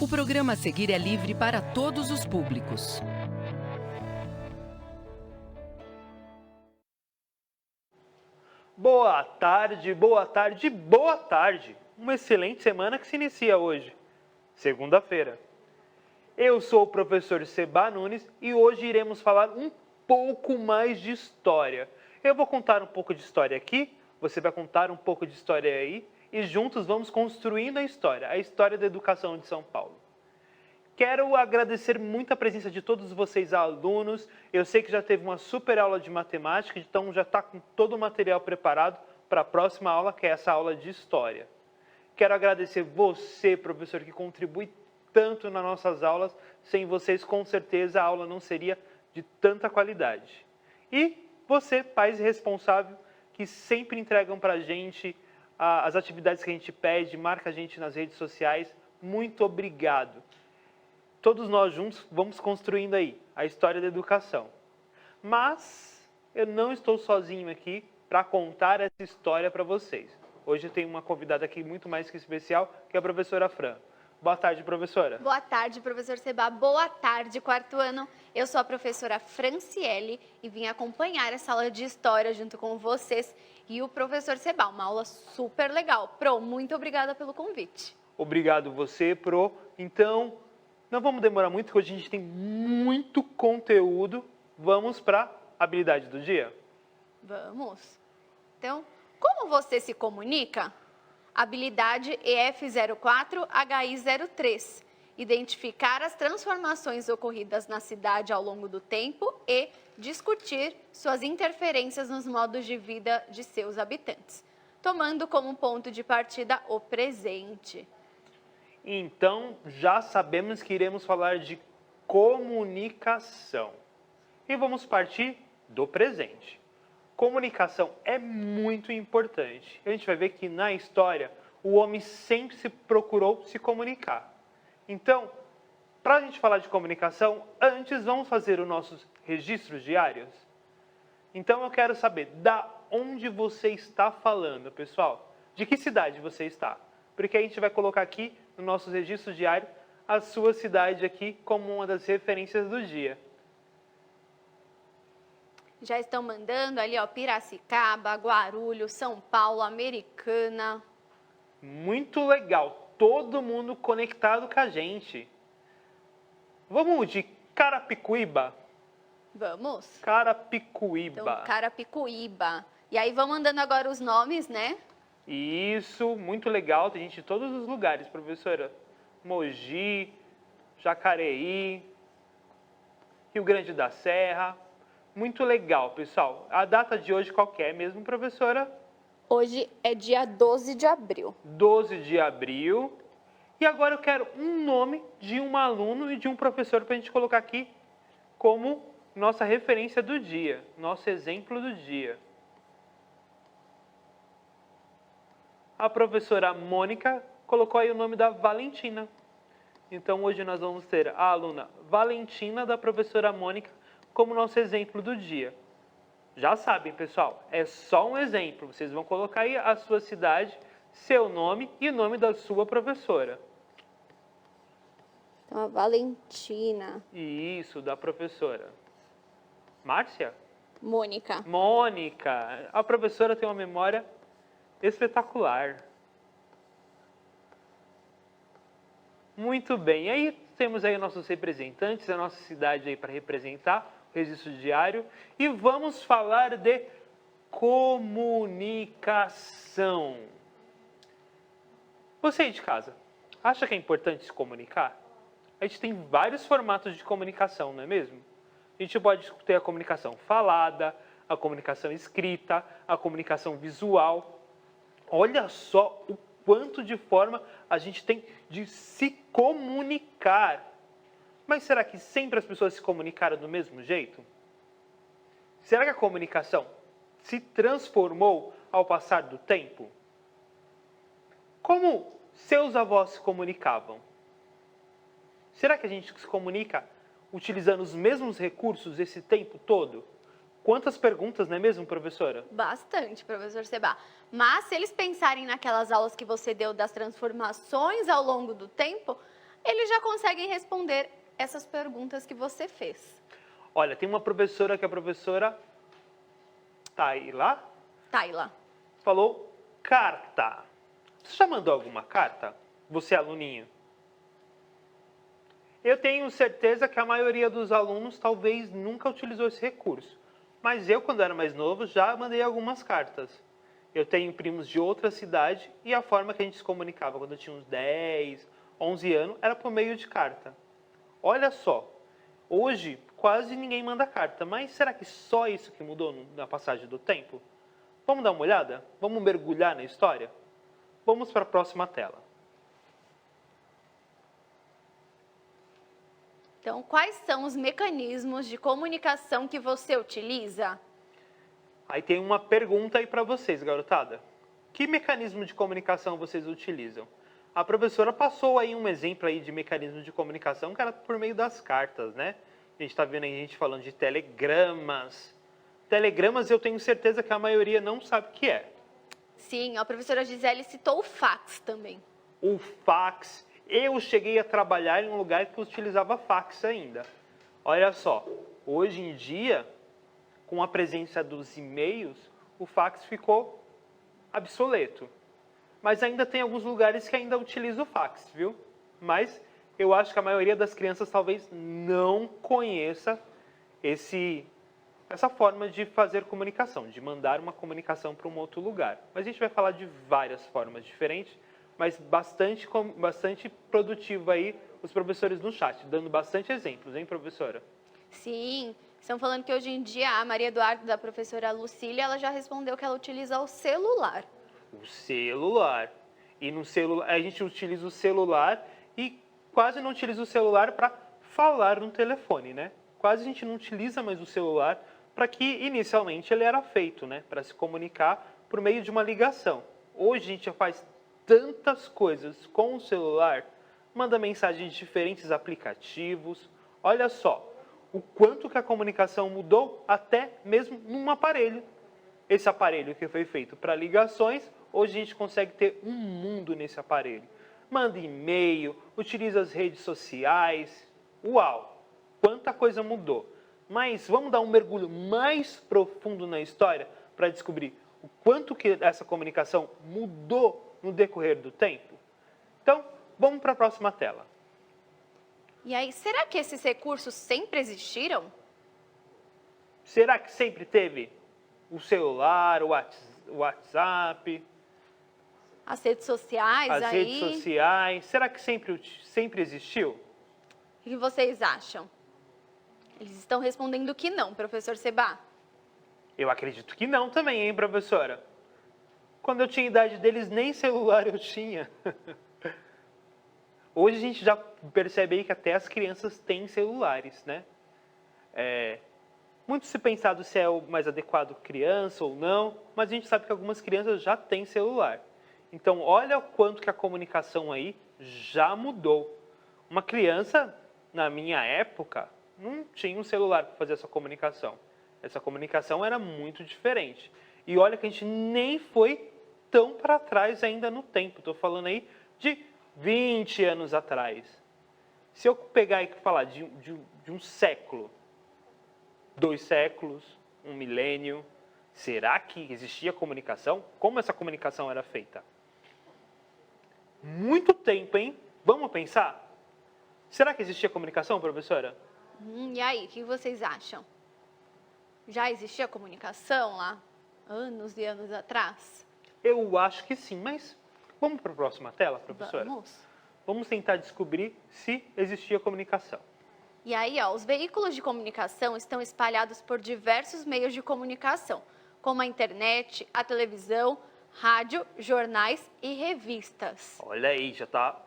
O programa a seguir é livre para todos os públicos. Boa tarde, boa tarde, boa tarde! Uma excelente semana que se inicia hoje, segunda-feira. Eu sou o professor Seba Nunes e hoje iremos falar um pouco mais de história. Eu vou contar um pouco de história aqui, você vai contar um pouco de história aí e juntos vamos construindo a história da educação de São Paulo. Quero agradecer muito a presença de todos vocês alunos. Eu sei que já teve uma super aula de matemática, então já está com todo o material preparado para a próxima aula, que é essa aula de história. Quero agradecer você, professor, que contribui tanto nas nossas aulas. Sem vocês, com certeza, a aula não seria de tanta qualidade. E você, pais responsáveis, que sempre entregam para a gente as atividades que a gente pede, marca a gente nas redes sociais. Muito obrigado. Todos nós juntos vamos construindo aí a história da educação. Mas eu não estou sozinho aqui para contar essa história para vocês. Hoje eu tenho uma convidada aqui muito mais que especial, que é a professora Fran. Boa tarde, professora. Boa tarde, professor Seba. Boa tarde, quarto ano. Eu sou a professora Franciele e vim acompanhar essa aula de história junto com vocês e o professor Seba. Uma aula super legal. Pro, muito obrigada pelo convite. Obrigado você, Pro. Então, não vamos demorar muito, porque hoje a gente tem muito conteúdo. Vamos para a habilidade do dia? Vamos. Então, como você se comunica? Habilidade EF04-HI03. Identificar as transformações ocorridas na cidade ao longo do tempo e discutir suas interferências nos modos de vida de seus habitantes, tomando como ponto de partida o presente. Então, já sabemos que iremos falar de comunicação. E vamos partir do presente. Comunicação é muito importante. A gente vai ver que na história o homem sempre se procurou se comunicar. Então, para a gente falar de comunicação, antes vamos fazer os nossos registros diários. Então eu quero saber da onde você está falando, pessoal. De que cidade você está? Porque a gente vai colocar aqui no nosso registro diário a sua cidade aqui como uma das referências do dia. Já estão mandando ali, ó, Piracicaba, Guarulhos, São Paulo, Americana. Muito legal, todo mundo conectado com a gente. Vamos de Carapicuíba? Vamos? Carapicuíba. Então, Carapicuíba. E aí vão mandando agora os nomes, né? Isso, muito legal, tem gente de todos os lugares, professora. Mogi, Jacareí, Rio Grande da Serra. Muito legal, pessoal. A data de hoje qual que é mesmo, professora? Hoje é dia 12 de abril. 12 de abril. E agora eu quero um nome de um aluno e de um professor para a gente colocar aqui como nossa referência do dia, nosso exemplo do dia. A professora Mônica colocou aí o nome da Valentina. Então hoje nós vamos ter a aluna Valentina da professora Mônica como nosso exemplo do dia. Já sabem, pessoal, é só um exemplo. Vocês vão colocar aí a sua cidade, seu nome e o nome da sua professora. Então, a Valentina. Isso, da professora. Márcia? Mônica. Mônica. A professora tem uma memória espetacular. Muito bem. E aí temos aí nossos representantes, a nossa cidade aí para representar. Registro diário, e vamos falar de comunicação. Você aí de casa, acha que é importante se comunicar? A gente tem vários formatos de comunicação, não é mesmo? A gente pode ter a comunicação falada, a comunicação escrita, a comunicação visual. Olha só o quanto de forma a gente tem de se comunicar. Mas será que sempre as pessoas se comunicaram do mesmo jeito? Será que a comunicação se transformou ao passar do tempo? Como seus avós se comunicavam? Será que a gente se comunica utilizando os mesmos recursos esse tempo todo? Quantas perguntas, não é mesmo, professora? Bastante, professor Seba. Mas se eles pensarem naquelas aulas que você deu das transformações ao longo do tempo, eles já conseguem responder essas perguntas que você fez. Olha, tem uma professora que é a professora Tayla, Tayla. falou carta. Você já mandou alguma carta? Você, aluninho? Eu tenho certeza que a maioria dos alunos talvez nunca utilizou esse recurso. Mas eu, quando era mais novo, já mandei algumas cartas. Eu tenho primos de outra cidade e a forma que a gente se comunicava quando eu tinha uns 10, 11 anos era por meio de carta. Olha só, hoje quase ninguém manda carta, mas será que só isso que mudou na passagem do tempo? Vamos dar uma olhada? Vamos mergulhar na história? Vamos para a próxima tela. Então, quais são os mecanismos de comunicação que você utiliza? Aí tem uma pergunta aí para vocês, garotada. Que mecanismo de comunicação vocês utilizam? A professora passou aí um exemplo aí de mecanismo de comunicação que era por meio das cartas, né? A gente está vendo aí gente falando de telegramas. Telegramas eu tenho certeza que a maioria não sabe o que é. Sim, a professora Gisele citou o fax também. O fax. Eu cheguei a trabalhar em um lugar que utilizava fax ainda. Olha só, hoje em dia, com a presença dos e-mails, o fax ficou obsoleto. Mas ainda tem alguns lugares que ainda utilizam o fax, viu? Mas eu acho que a maioria das crianças talvez não conheça essa forma de fazer comunicação, de mandar uma comunicação para um outro lugar. Mas a gente vai falar de várias formas diferentes, mas bastante produtivo aí os professores no chat, dando bastante exemplos, hein, professora? Sim, estão falando que hoje em dia a Maria Eduarda, da professora Lucília, ela já respondeu que ela utiliza o celular. O celular. E no celular, a gente utiliza o celular e quase não utiliza o celular para falar no telefone, né? Quase a gente não utiliza mais o celular para que inicialmente ele era feito, né? Para se comunicar por meio de uma ligação. Hoje a gente já faz tantas coisas com o celular, manda mensagens de diferentes aplicativos. Olha só, o quanto que a comunicação mudou até mesmo num aparelho. Esse aparelho que foi feito para ligações, hoje a gente consegue ter um mundo nesse aparelho. Manda e-mail, utiliza as redes sociais. Uau, quanta coisa mudou. Mas vamos dar um mergulho mais profundo na história para descobrir o quanto que essa comunicação mudou no decorrer do tempo? Então, vamos para a próxima tela. E aí, será que esses recursos sempre existiram? Será que sempre teve o celular, o WhatsApp, As redes sociais as aí? redes sociais? Será que sempre existiu? O que vocês acham? Eles estão respondendo que não, professor Seba. Eu acredito que não também, hein, professora? Quando eu tinha a idade deles, nem celular eu tinha. Hoje a gente já percebe aí que até as crianças têm celulares, né? Muito se pensado se é o mais adequado criança ou não, mas a gente sabe que algumas crianças já têm celular. Então, olha o quanto que a comunicação aí já mudou. Uma criança, na minha época, não tinha um celular para fazer essa comunicação. Essa comunicação era muito diferente. E olha que a gente nem foi tão para trás ainda no tempo. Estou falando aí de 20 anos atrás. Se eu pegar e falar de um século, 2 séculos, 1 milênio, será que existia comunicação? Como essa comunicação era feita? Muito tempo, hein? Vamos pensar? Será que existia comunicação, professora? E aí, o que vocês acham? Já existia comunicação lá, anos e anos atrás? Eu acho que sim, mas vamos para a próxima tela, professora? Vamos. Vamos tentar descobrir se existia comunicação. E aí, ó, os veículos de comunicação estão espalhados por diversos meios de comunicação, como a internet, a televisão, rádio, jornais e revistas. Olha aí,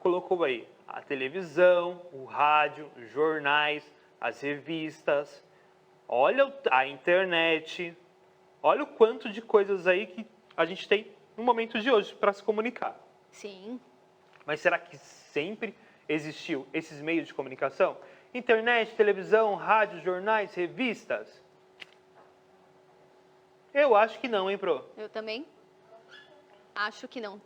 colocou aí a televisão, o rádio, os jornais, as revistas, olha a internet, olha o quanto de coisas aí que a gente tem no momento de hoje para se comunicar. Sim. Mas será que sempre existiu esses meios de comunicação? Internet, televisão, rádio, jornais, revistas? Eu acho que não, hein, Pro? Eu também acho que não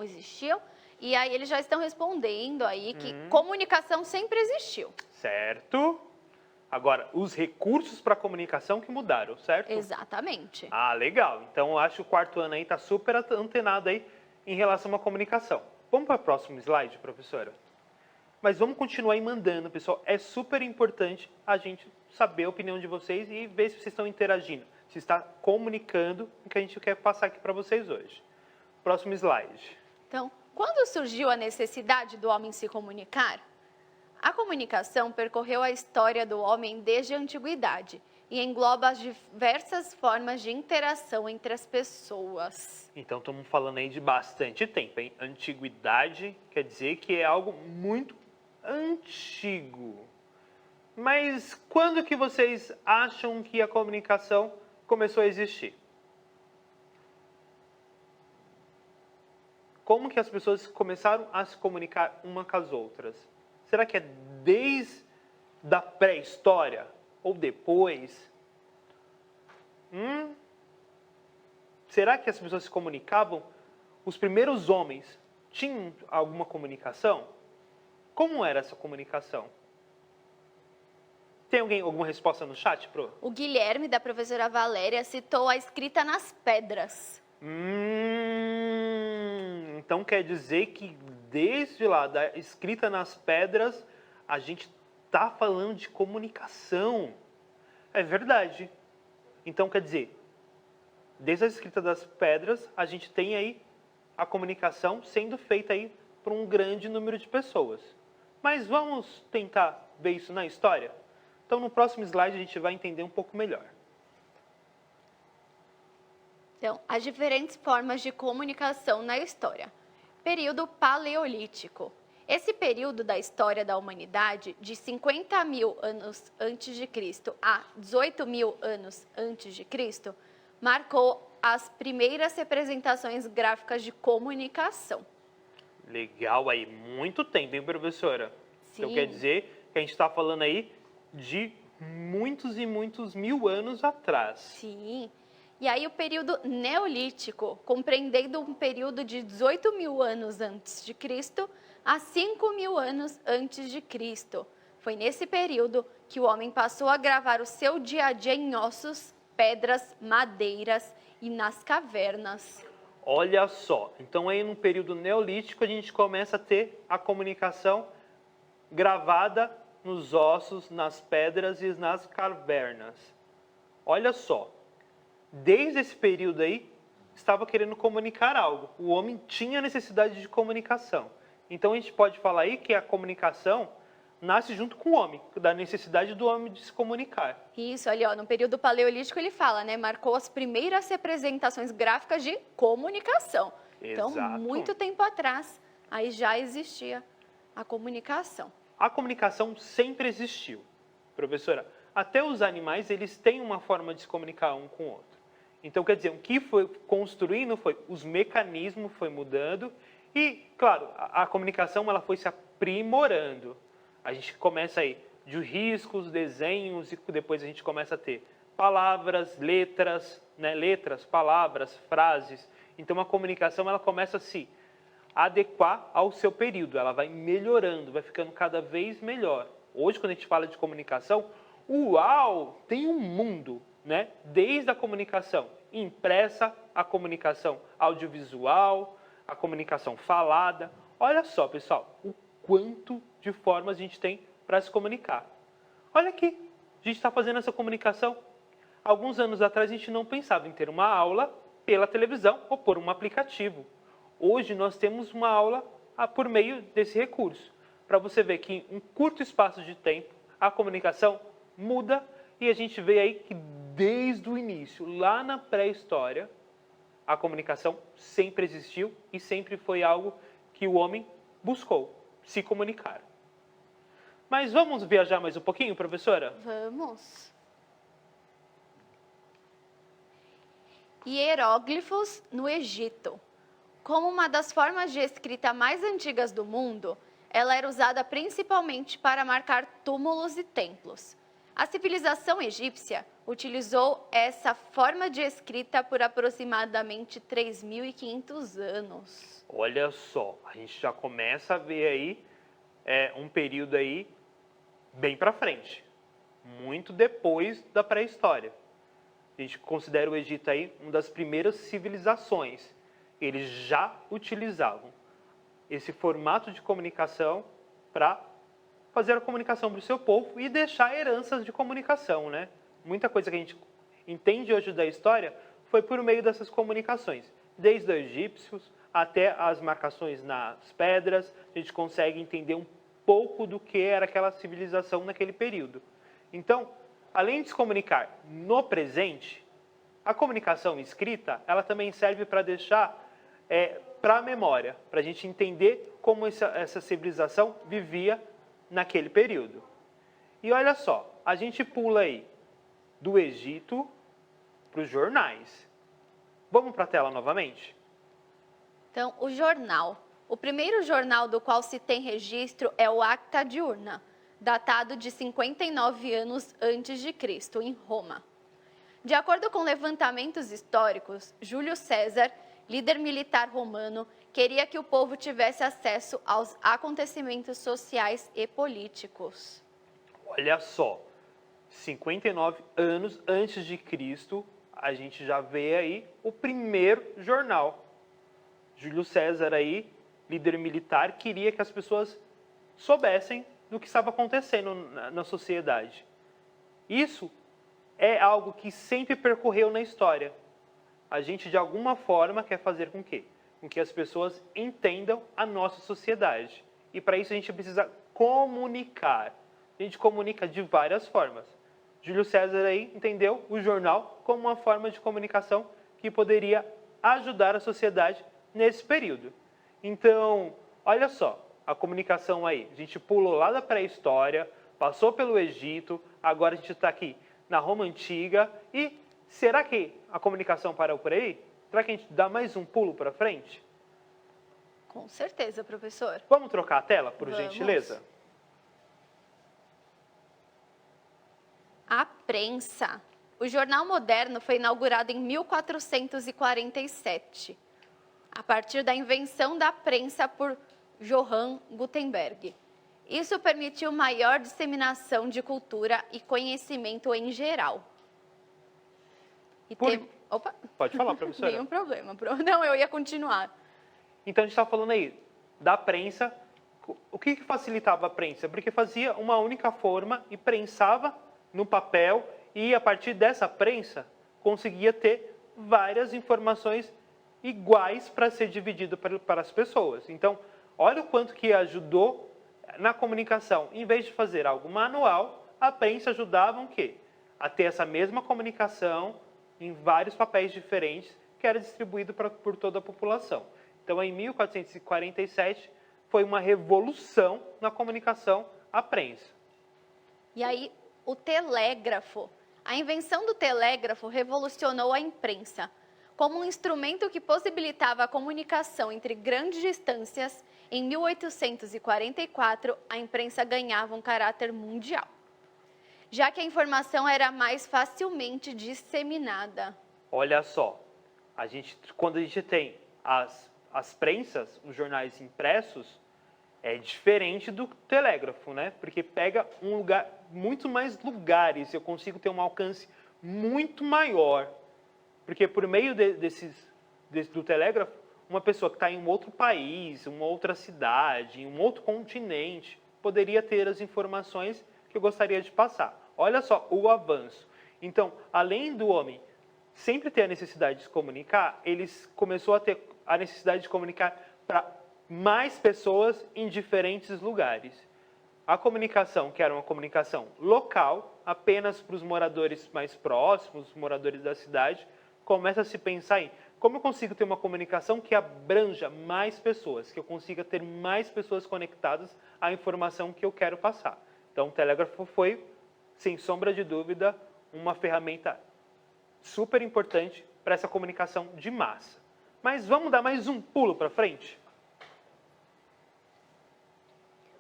existiam. E aí eles já estão respondendo aí que comunicação sempre existiu. Certo. Agora, os recursos para comunicação que mudaram, certo? Exatamente. Ah, legal. Então, eu acho que o quarto ano aí está super antenado aí em relação à comunicação. Vamos para o próximo slide, professora? Mas vamos continuar aí mandando, pessoal. É super importante a gente saber a opinião de vocês e ver se vocês estão interagindo, se está comunicando o que a gente quer passar aqui para vocês hoje. Próximo slide. Então, quando surgiu a necessidade do homem se comunicar? A comunicação percorreu a história do homem desde a antiguidade e engloba as diversas formas de interação entre as pessoas. Então, estamos falando aí de bastante tempo, hein? Antiguidade quer dizer que é algo muito antigo. Mas quando que vocês acham que a comunicação começou a existir? Como que as pessoas começaram a se comunicar uma com as outras? Será que é desde a pré-história ou depois? Será que as pessoas se comunicavam? Os primeiros homens tinham alguma comunicação? Como era essa comunicação? Tem alguma resposta no chat, Pro? O Guilherme, da professora Valéria, citou a escrita nas pedras. Então quer dizer que desde lá, da escrita nas pedras, a gente está falando de comunicação. É verdade. Então quer dizer, desde a escrita das pedras, a gente tem aí a comunicação sendo feita aí por um grande número de pessoas. Mas vamos tentar ver isso na história? Então no próximo slide a gente vai entender um pouco melhor. Então, as diferentes formas de comunicação na história. Período Paleolítico. Esse período da história da humanidade, de 50 mil anos antes de Cristo a 18 mil anos antes de Cristo, marcou as primeiras representações gráficas de comunicação. Legal aí, muito tempo, hein, professora? Sim. Então quer dizer que a gente está falando aí de muitos e muitos mil anos atrás. Sim. E aí o período Neolítico, compreendendo um período de 18 mil anos antes de Cristo a 5 mil anos antes de Cristo. Foi nesse período que o homem passou a gravar o seu dia a dia em ossos, pedras, madeiras e nas cavernas. Olha só, então aí no período Neolítico a gente começa a ter a comunicação gravada nos ossos, nas pedras e nas cavernas. Olha só. Desde esse período aí, estava querendo comunicar algo. O homem tinha necessidade de comunicação. Então, a gente pode falar aí que a comunicação nasce junto com o homem, da necessidade do homem de se comunicar. Isso, ali, ó, no período Paleolítico ele fala, né? Marcou as primeiras representações gráficas de comunicação. Então, Exato. muito tempo atrás, aí já existia a comunicação. A comunicação sempre existiu. Professora, até os animais, eles têm uma forma de se comunicar um com o outro. Então, quer dizer, o que foi construindo foi, os mecanismos foi mudando e, claro, a comunicação ela foi se aprimorando. A gente começa aí de riscos, desenhos e depois a gente começa a ter palavras, letras, né? Letras, palavras, frases. Então, a comunicação ela começa a se adequar ao seu período. Ela vai melhorando, vai ficando cada vez melhor. Hoje, quando a gente fala de comunicação, uau, tem um mundo, né? Desde a comunicação impressa, a comunicação audiovisual, a comunicação falada. Olha só, pessoal, o quanto de formas a gente tem para se comunicar. Olha aqui, a gente está fazendo essa comunicação. Alguns anos atrás a gente não pensava em ter uma aula pela televisão ou por um aplicativo. Hoje nós temos uma aula por meio desse recurso. Para você ver que em um curto espaço de tempo a comunicação muda e a gente vê aí que desde o início, lá na pré-história, a comunicação sempre existiu e sempre foi algo que o homem buscou, se comunicar. Mas vamos viajar mais um pouquinho, professora? Vamos. Hieróglifos no Egito. Como uma das formas de escrita mais antigas do mundo, ela era usada principalmente para marcar túmulos e templos. A civilização egípcia utilizou essa forma de escrita por aproximadamente 3.500 anos. Olha só, a gente já começa a ver aí um período aí bem para frente, muito depois da pré-história. A gente considera o Egito aí uma das primeiras civilizações. Eles já utilizavam esse formato de comunicação para fazer a comunicação para o seu povo e deixar heranças de comunicação, né? Muita coisa que a gente entende hoje da história foi por meio dessas comunicações. Desde os egípcios até as marcações nas pedras, a gente consegue entender um pouco do que era aquela civilização naquele período. Então, além de se comunicar no presente, a comunicação escrita, ela também serve para deixar para a memória, para a gente entender como essa civilização vivia naquele período. E olha só, a gente pula aí do Egito para os jornais. Vamos para a tela novamente? Então, o jornal. O primeiro jornal do qual se tem registro é o Acta Diurna, datado de 59 anos antes de Cristo, em Roma. De acordo com levantamentos históricos, Júlio César, líder militar romano, queria que o povo tivesse acesso aos acontecimentos sociais e políticos. Olha só, 59 anos antes de Cristo, a gente já vê aí o primeiro jornal. Júlio César aí, líder militar, queria que as pessoas soubessem do que estava acontecendo na sociedade. Isso é algo que sempre percorreu na história. A gente, de alguma forma, quer fazer com que as pessoas entendam a nossa sociedade. E para isso a gente precisa comunicar. A gente comunica de várias formas. Júlio César aí entendeu o jornal como uma forma de comunicação que poderia ajudar a sociedade nesse período. Então, olha só, a comunicação aí, a gente pulou lá da pré-história, passou pelo Egito, agora a gente está aqui na Roma Antiga e será que a comunicação parou por aí? Será que a gente dá mais um pulo para frente? Com certeza, professor. Vamos trocar a tela, por Vamos. gentileza? A prensa. O jornal moderno foi inaugurado em 1447, a partir da invenção da prensa por Johann Gutenberg. Isso permitiu maior disseminação de cultura e conhecimento em geral. E Opa! Pode falar, professora. Nenhum problema. Não, eu ia continuar. Então, a gente está falando aí da prensa. O que facilitava a prensa? Porque fazia uma única forma e prensava no papel e, a partir dessa prensa, conseguia ter várias informações iguais para ser dividido para as pessoas. Então, olha o quanto que ajudou na comunicação. Em vez de fazer algo manual, a prensa ajudava o quê? A ter essa mesma comunicação em vários papéis diferentes que era distribuído por toda a população. Então, em 1447, foi uma revolução na comunicação à prensa. E aí, o telégrafo. A invenção do telégrafo revolucionou a imprensa. Como um instrumento que possibilitava a comunicação entre grandes distâncias, em 1844, a imprensa ganhava um caráter mundial, já que a informação era mais facilmente disseminada. Olha só, quando a gente tem as prensas, os jornais impressos, é diferente do telégrafo, né? Porque pega muito mais lugares, eu consigo ter um alcance muito maior. Porque por meio do telégrafo, uma pessoa que está em um outro país, uma outra cidade, em um outro continente, poderia ter as informações que eu gostaria de passar. Olha só o avanço. Então, além do homem sempre ter a necessidade de se comunicar, eles começou a ter a necessidade de comunicar para mais pessoas em diferentes lugares. A comunicação, que era uma comunicação local, apenas para os moradores mais próximos, os moradores da cidade, começa a se pensar em como eu consigo ter uma comunicação que abranja mais pessoas, que eu consiga ter mais pessoas conectadas à informação que eu quero passar. Então, o telégrafo foi, sem sombra de dúvida, uma ferramenta super importante para essa comunicação de massa. Mas vamos dar mais um pulo para frente?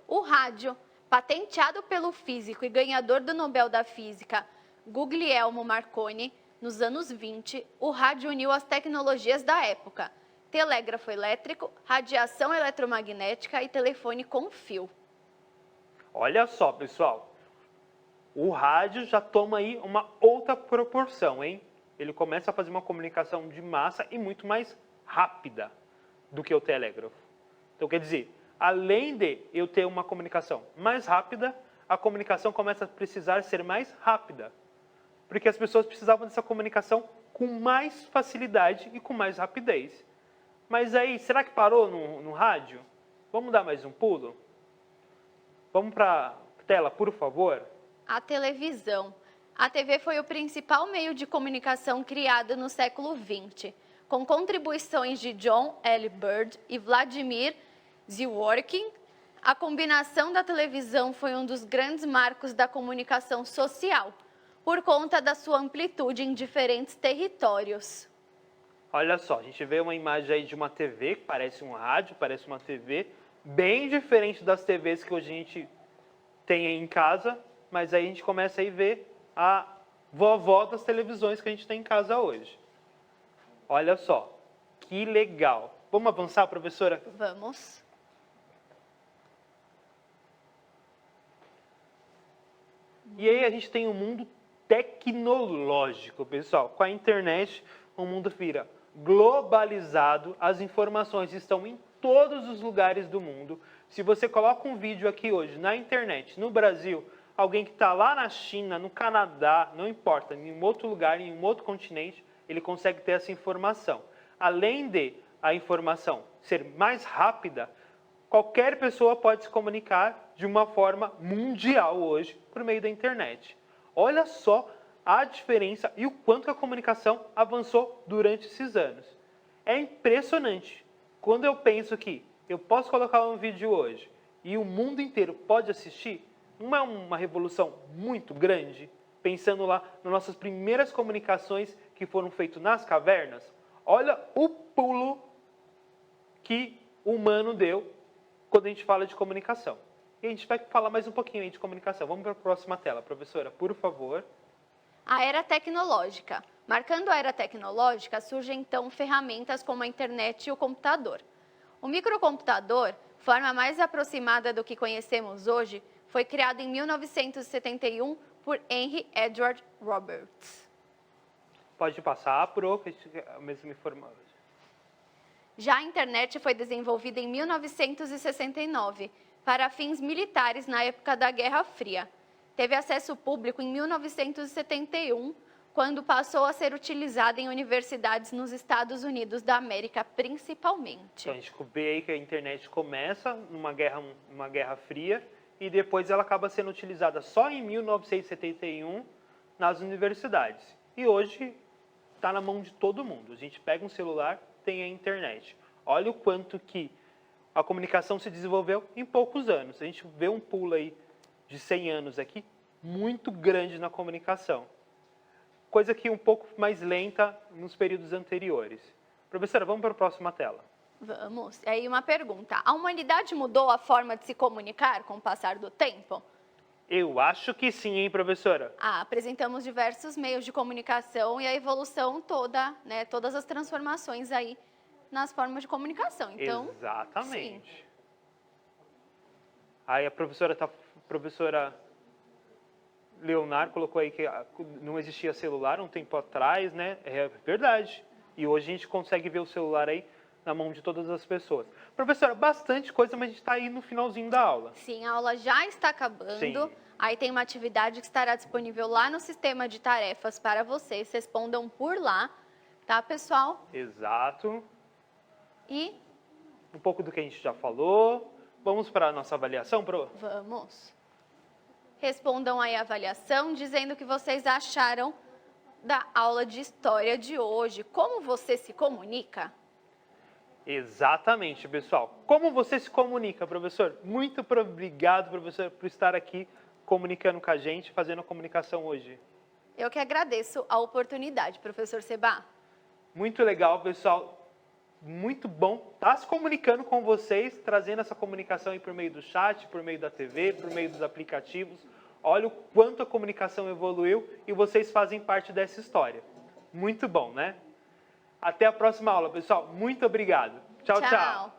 O rádio, patenteado pelo físico e ganhador do Nobel da Física, Guglielmo Marconi, nos anos 20, o rádio uniu as tecnologias da época: telégrafo elétrico, radiação eletromagnética e telefone com fio. Olha só, pessoal, o rádio já toma aí uma outra proporção, hein? Ele começa a fazer uma comunicação de massa e muito mais rápida do que o telégrafo. Então, quer dizer, além de eu ter uma comunicação mais rápida, a comunicação começa a precisar ser mais rápida. Porque as pessoas precisavam dessa comunicação com mais facilidade e com mais rapidez. Mas aí, será que parou no rádio? Vamos dar mais um pulo? Vamos para a tela, por favor. A televisão. A TV foi o principal meio de comunicação criado no século XX, com contribuições de John L. Bird e Vladimir Zworykin. A combinação da televisão foi um dos grandes marcos da comunicação social, por conta da sua amplitude em diferentes territórios. Olha só, a gente vê uma imagem aí de uma TV, que parece um rádio, parece uma TV, bem diferente das TVs que hoje a gente tem aí em casa, mas aí a gente começa a ver a vovó das televisões que a gente tem em casa hoje. Olha só, que legal. Vamos avançar, professora? Vamos. E aí a gente tem um mundo tecnológico, pessoal. Com a internet, o mundo vira globalizado, as informações estão em todos os lugares do mundo. Se você coloca um vídeo aqui hoje na internet, no Brasil, alguém que está lá na China, no Canadá, não importa, em um outro lugar, em um outro continente, ele consegue ter essa informação. Além de a informação ser mais rápida, qualquer pessoa pode se comunicar de uma forma mundial hoje por meio da internet. Olha só a diferença e o quanto a comunicação avançou durante esses anos. É impressionante. Quando eu penso que eu posso colocar um vídeo hoje e o mundo inteiro pode assistir, não é uma revolução muito grande? Pensando lá nas nossas primeiras comunicações que foram feitas nas cavernas, olha o pulo que o humano deu quando a gente fala de comunicação. E a gente vai falar mais um pouquinho aí de comunicação. Vamos para a próxima tela, professora, por favor. A era tecnológica. Marcando a era tecnológica, surgem então ferramentas como a internet e o computador. O microcomputador, forma mais aproximada do que conhecemos hoje, foi criado em 1971 por Henry Edward Roberts. Pode passar, pro, que a mesma informação. Já a internet foi desenvolvida em 1969 para fins militares na época da Guerra Fria. Teve acesso público em 1971, quando passou a ser utilizada em universidades nos Estados Unidos da América, principalmente. Então a gente vê aí que a internet começa numa guerra fria e depois ela acaba sendo utilizada só em 1971 nas universidades. E hoje está na mão de todo mundo. A gente pega um celular, tem a internet. Olha o quanto que a comunicação se desenvolveu em poucos anos. A gente vê um pulo aí de 100 anos aqui, muito grande na comunicação. Coisa que um pouco mais lenta nos períodos anteriores. Professora, vamos para a próxima tela. Vamos. Aí uma pergunta. A humanidade mudou a forma de se comunicar com o passar do tempo? Eu acho que sim, hein, professora? Apresentamos diversos meios de comunicação e a evolução toda, né, todas as transformações aí nas formas de comunicação. Então, exatamente. Sim. Aí a professora Leonardo colocou aí que não existia celular um tempo atrás, né? É verdade. E hoje a gente consegue ver o celular aí na mão de todas as pessoas. Professora, bastante coisa, mas a gente está aí no finalzinho da aula. Sim, a aula já está acabando. Sim. Aí tem uma atividade que estará disponível lá no sistema de tarefas para vocês. Respondam por lá, tá, pessoal? Exato. E um pouco do que a gente já falou. Vamos para a nossa avaliação, Pro? vamos. Respondam aí a avaliação dizendo o que vocês acharam da aula de história de hoje. Como você se comunica? Exatamente, pessoal. Como você se comunica, professor? Muito obrigado, professor, por estar aqui comunicando com a gente, fazendo a comunicação hoje. Eu que agradeço a oportunidade, professor Seba. Muito legal, pessoal. Muito bom estar se comunicando com vocês, trazendo essa comunicação aí por meio do chat, por meio da TV, por meio dos aplicativos. Olha o quanto a comunicação evoluiu e vocês fazem parte dessa história. Muito bom, né? Até a próxima aula, pessoal. Muito obrigado. Tchau, tchau.